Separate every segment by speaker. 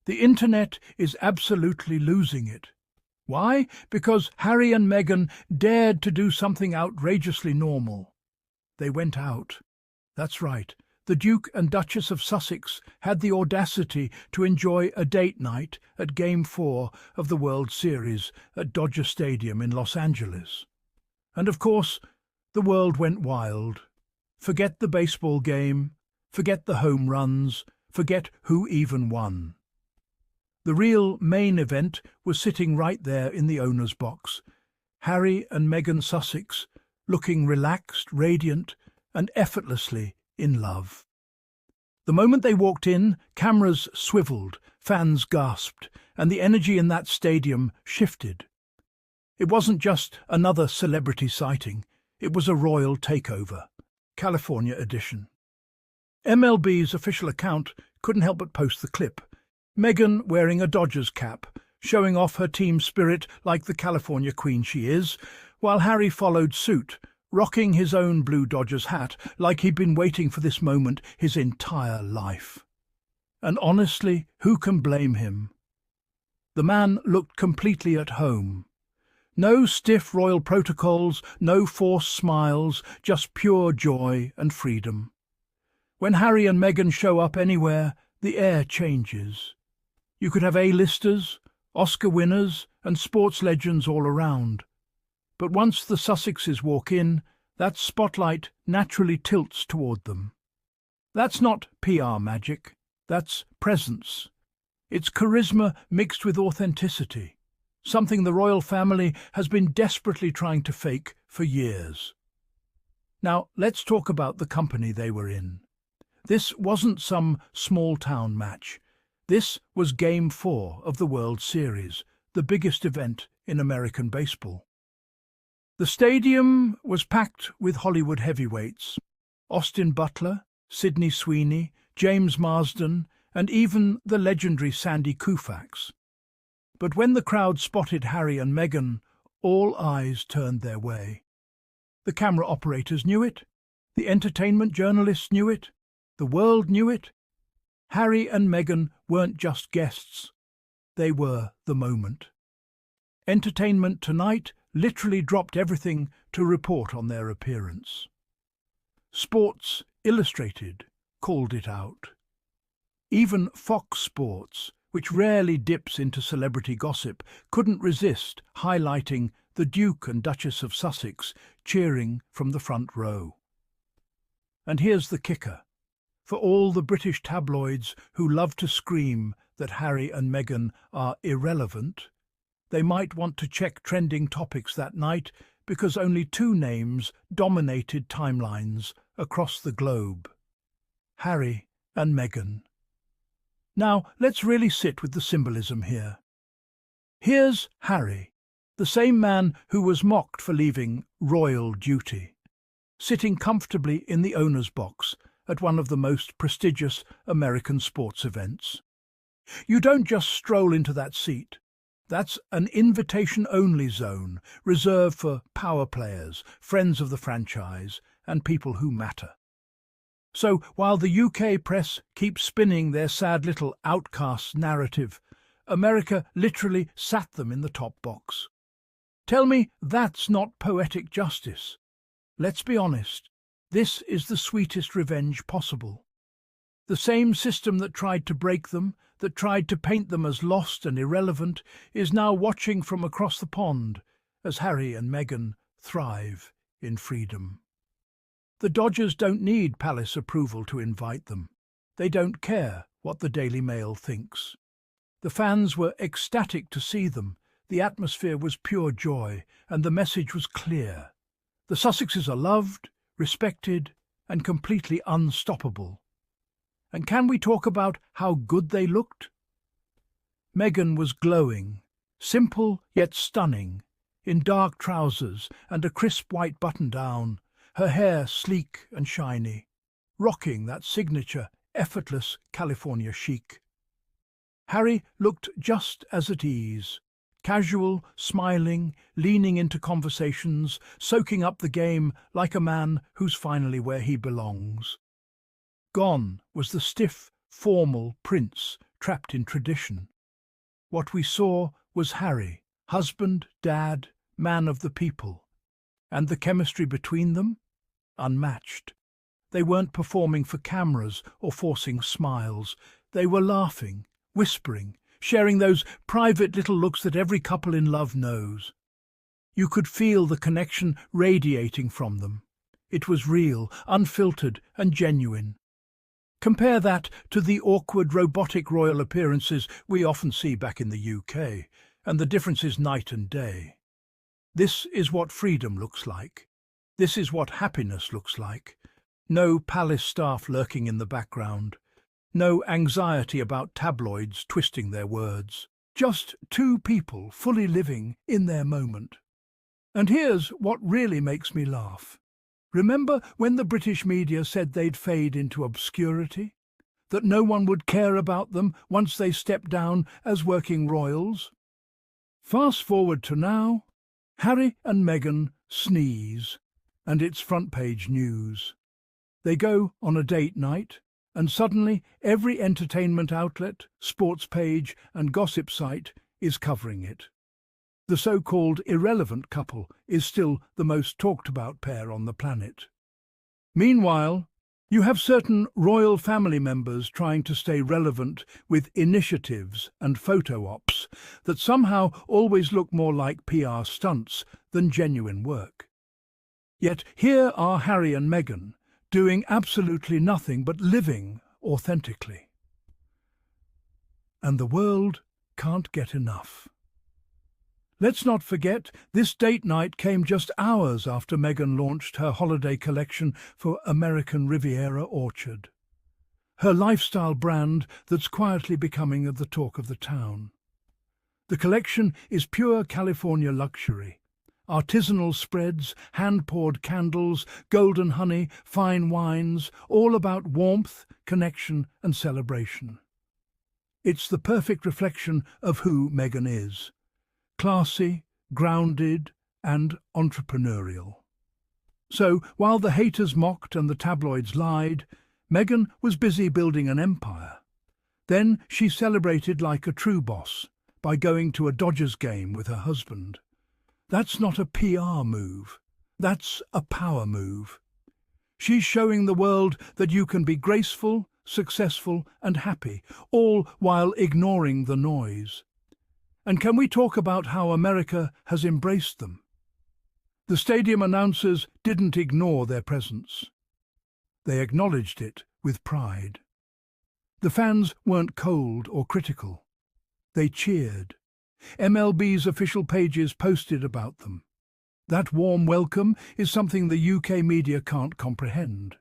Speaker 1: The internet is absolutely losing it. Why? Because Harry and Meghan dared to do something outrageously normal. They went out. That's right. The Duke and Duchess of Sussex had the audacity to enjoy a date night at Game 4 of the World Series at Dodger Stadium in Los Angeles. And of course, the world went wild. Forget the baseball game, forget the home runs, forget who even won. The real main event was sitting right there in the owner's box. Harry and Meghan Sussex, looking relaxed, radiant, and effortlessly in love. The moment they walked in, cameras swiveled, fans gasped, and the energy in that stadium shifted. It wasn't just another celebrity sighting, it was a royal takeover, California edition. MLB's official account couldn't help but post the clip. Meghan wearing a Dodgers cap, showing off her team spirit like the California queen she is, while Harry followed suit, rocking his own blue Dodgers hat like he'd been waiting for this moment his entire life. And honestly, who can blame him? The man looked completely at home. No stiff royal protocols, no forced smiles, just pure joy and freedom. When Harry and Meghan show up anywhere, the air changes. You could have A-listers, Oscar winners, and sports legends all around. But once the Sussexes walk in, that spotlight naturally tilts toward them. That's not PR magic, that's presence. It's charisma mixed with authenticity, something the royal family has been desperately trying to fake for years. Now, let's talk about the company they were in. This wasn't some small-town match. This was Game 4 of the World Series, the biggest event in American baseball. The stadium was packed with Hollywood heavyweights, Austin Butler, Sidney Sweeney, James Marsden, and even the legendary Sandy Koufax. But when the crowd spotted Harry and Meghan, all eyes turned their way. The camera operators knew it, the entertainment journalists knew it, the world knew it. Harry and Meghan weren't just guests, they were the moment. Entertainment Tonight literally dropped everything to report on their appearance. Sports Illustrated called it out. Even Fox Sports, which rarely dips into celebrity gossip, couldn't resist highlighting the Duke and Duchess of Sussex cheering from the front row. And here's the kicker. For all the British tabloids who love to scream that Harry and Meghan are irrelevant, they might want to check trending topics that night because only two names dominated timelines across the globe: Harry and Meghan. Now, let's really sit with the symbolism here. Here's Harry, the same man who was mocked for leaving royal duty, sitting comfortably in the owner's box at one of the most prestigious American sports events. You don't just stroll into that seat. That's an invitation-only zone reserved for power players, friends of the franchise, and people who matter. So while the UK press keeps spinning their sad little outcast narrative, America literally sat them in the top box. Tell me that's not poetic justice. Let's be honest, this is the sweetest revenge possible. The same system that tried to break them, that tried to paint them as lost and irrelevant, is now watching from across the pond as Harry and Meghan thrive in freedom. The Dodgers don't need palace approval to invite them. They don't care what the Daily Mail thinks. The fans were ecstatic to see them. The atmosphere was pure joy, and the message was clear. The Sussexes are loved, respected, and completely unstoppable. And can we talk about how good they looked? Meghan was glowing, simple yet stunning, in dark trousers and a crisp white button-down, her hair sleek and shiny, rocking that signature, effortless California chic. Harry looked just as at ease, casual, smiling, leaning into conversations, soaking up the game like a man who's finally where he belongs. Gone was the stiff, formal prince trapped in tradition. What we saw was Harry, husband, dad, man of the people. And the chemistry between them? Unmatched. They weren't performing for cameras or forcing smiles. They were laughing, whispering, sharing those private little looks that every couple in love knows. You could feel the connection radiating from them. It was real, unfiltered and genuine. Compare that to the awkward robotic royal appearances we often see back in the UK, and the difference is night and day. This is what freedom looks like. This is what happiness looks like. No palace staff lurking in the background. No anxiety about tabloids twisting their words. Just two people fully living in their moment. And here's what really makes me laugh. Remember when the British media said they'd fade into obscurity? That no one would care about them once they stepped down as working royals? Fast forward to now, Harry and Meghan sneeze, and it's front-page news. They go on a date night, and suddenly every entertainment outlet, sports page and gossip site is covering it. The so-called irrelevant couple is still the most talked-about pair on the planet. Meanwhile, you have certain royal family members trying to stay relevant with initiatives and photo ops that somehow always look more like PR stunts than genuine work. Yet here are Harry and Meghan, doing absolutely nothing but living authentically. And the world can't get enough. Let's not forget, this date night came just hours after Meghan launched her holiday collection for American Riviera Orchard. Her lifestyle brand that's quietly becoming the talk of the town. The collection is pure California luxury. Artisanal spreads, hand-poured candles, golden honey, fine wines, all about warmth, connection and celebration. It's the perfect reflection of who Meghan is. Classy, grounded and entrepreneurial. So, while the haters mocked and the tabloids lied, Meghan was busy building an empire. Then she celebrated like a true boss by going to a Dodgers game with her husband. That's not a PR move. That's a power move. She's showing the world that you can be graceful, successful and happy, all while ignoring the noise. And can we talk about how America has embraced them? The stadium announcers didn't ignore their presence. They acknowledged it with pride. The fans weren't cold or critical. They cheered. MLB's official pages posted about them. That warm welcome is something the UK media can't comprehend.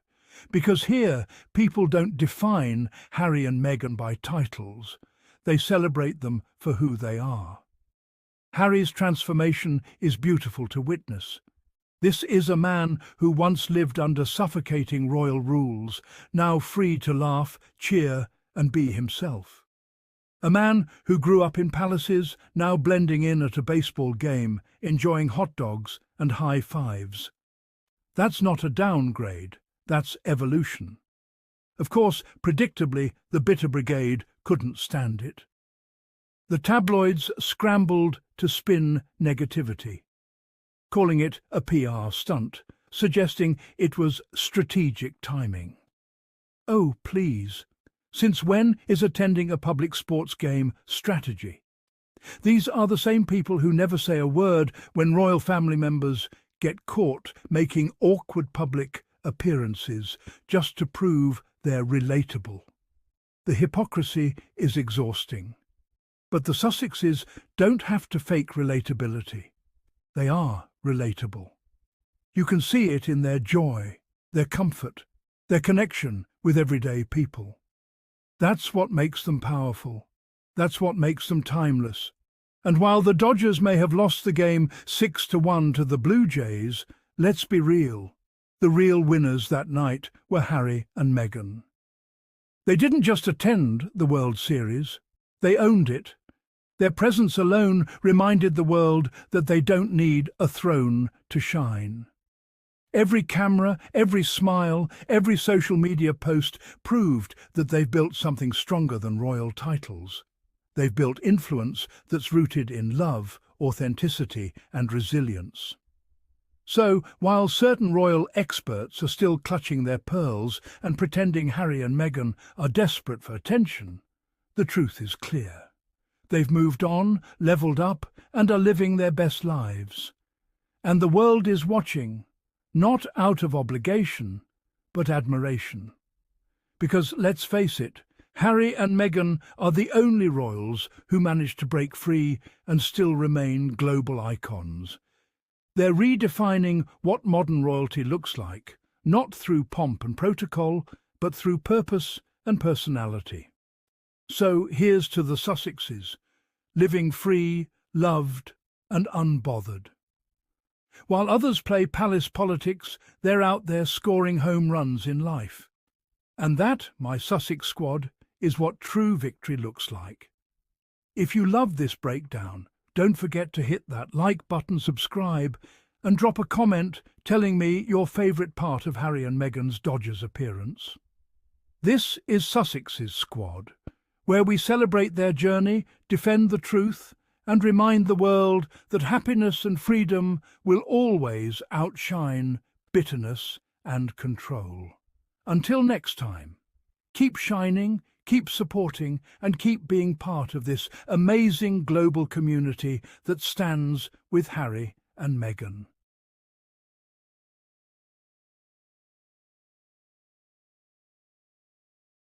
Speaker 1: Because here, people don't define Harry and Meghan by titles. They celebrate them for who they are. Harry's transformation is beautiful to witness. This is a man who once lived under suffocating royal rules, now free to laugh, cheer and be himself. A man who grew up in palaces, now blending in at a baseball game, enjoying hot dogs and high fives. That's not a downgrade, that's evolution. Of course, predictably, the bitter brigade couldn't stand it. The tabloids scrambled to spin negativity, calling it a PR stunt, suggesting it was strategic timing. Oh, please, since when is attending a public sports game strategy? These are the same people who never say a word when royal family members get caught making awkward public appearances just to prove they're relatable. The hypocrisy is exhausting. But the Sussexes don't have to fake relatability. They are relatable. You can see it in their joy, their comfort, their connection with everyday people. That's what makes them powerful. That's what makes them timeless. And while the Dodgers may have lost the game 6-1 to the Blue Jays, let's be real. The real winners that night were Harry and Meghan. They didn't just attend the World Series, they owned it. Their presence alone reminded the world that they don't need a throne to shine. Every camera, every smile, every social media post proved that they've built something stronger than royal titles. They've built influence that's rooted in love, authenticity, and resilience. So, while certain royal experts are still clutching their pearls and pretending Harry and Meghan are desperate for attention, the truth is clear. They've moved on, levelled up, and are living their best lives. And the world is watching, not out of obligation, but admiration. Because, let's face it, Harry and Meghan are the only royals who managed to break free and still remain global icons. They're redefining what modern royalty looks like, not through pomp and protocol, but through purpose and personality. So here's to the Sussexes, living free, loved, and unbothered. While others play palace politics, they're out there scoring home runs in life. And that, my Sussex squad, is what true victory looks like. If you love this breakdown, don't forget to hit that like button, subscribe, and drop a comment telling me your favourite part of Harry and Meghan's Dodgers appearance. This is Sussex's squad, where we celebrate their journey, defend the truth, and remind the world that happiness and freedom will always outshine bitterness and control. Until next time, keep shining, keep supporting, and keep being part of this amazing global community that stands with Harry and Meghan.